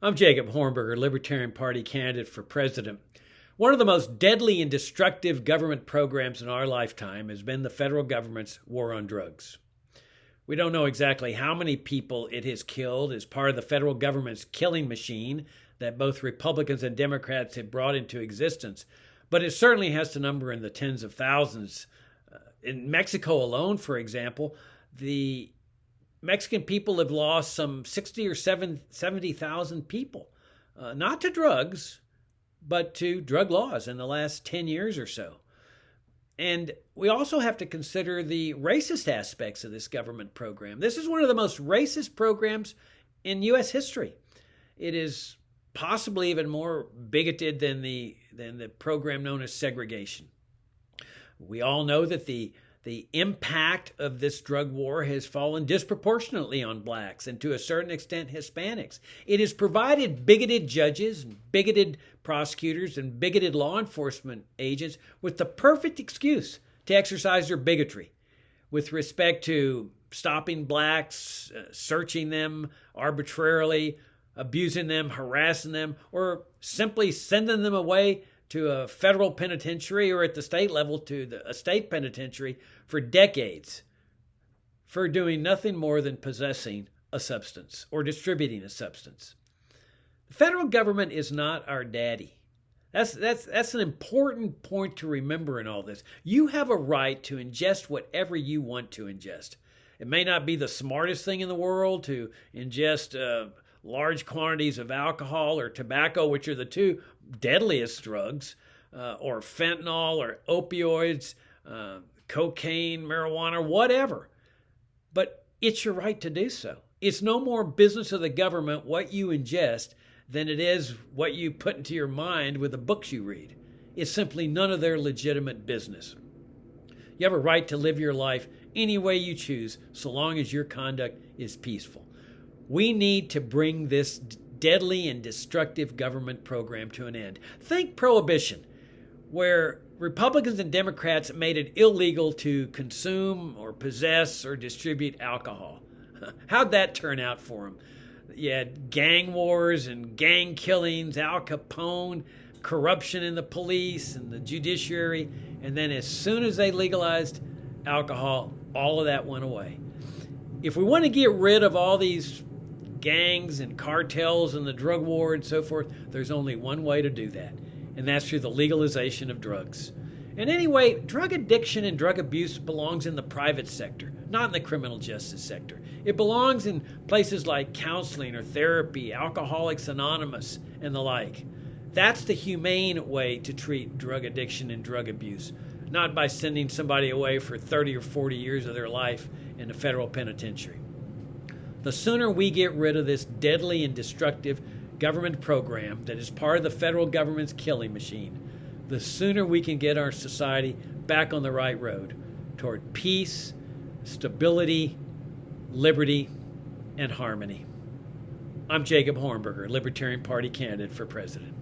I'm Jacob Hornberger, Libertarian Party candidate for president. One of the most deadly and destructive government programs in our lifetime has been the federal government's war on drugs. We don't know exactly how many people it has killed as part of the federal government's killing machine that both Republicans and Democrats have brought into existence, but it certainly has to number in the tens of thousands. In Mexico alone, for example, the Mexican people have lost some 60 or 70,000 people, not to drugs, but to drug laws in the last 10 years or so. And we also have to consider the racist aspects of this government program. This is one of the most racist programs in U.S. history. It is possibly even more bigoted than the program known as segregation. We all know that the impact of this drug war has fallen disproportionately on blacks and to a certain extent Hispanics. It has provided bigoted judges, bigoted prosecutors, and bigoted law enforcement agents with the perfect excuse to exercise their bigotry with respect to stopping blacks, searching them arbitrarily, abusing them, harassing them, or simply sending them away to a federal penitentiary or at the state level to a state penitentiary for decades for doing nothing more than possessing a substance or distributing a substance. The federal government is not our daddy. That's an important point to remember in all this. You have a right to ingest whatever you want to ingest. It may not be the smartest thing in the world to ingest large quantities of alcohol or tobacco, which are the two deadliest drugs, or fentanyl or opioids, cocaine, marijuana, whatever. But it's your right to do so. It's no more business of the government what you ingest than it is what you put into your mind with the books you read. It's simply none of their legitimate business. You have a right to live your life any way you choose, so long as your conduct is peaceful. We need to bring this deadly and destructive government program to an end. Think prohibition, where Republicans and Democrats made it illegal to consume or possess or distribute alcohol. How'd that turn out for them? You had gang wars and gang killings, Al Capone, corruption in the police and the judiciary, and then as soon as they legalized alcohol, all of that went away. If we want to get rid of all these gangs and cartels and the drug war and so forth, there's only one way to do that, and that's through the legalization of drugs. And anyway, drug addiction and drug abuse belongs in the private sector, not in the criminal justice sector. It belongs in places like counseling or therapy, Alcoholics Anonymous, and the like. That's the humane way to treat drug addiction and drug abuse, not by sending somebody away for 30 or 40 years of their life in a federal penitentiary. The sooner we get rid of this deadly and destructive government program that is part of the federal government's killing machine, the sooner we can get our society back on the right road toward peace, stability, liberty, and harmony. I'm Jacob Hornberger, Libertarian Party candidate for president.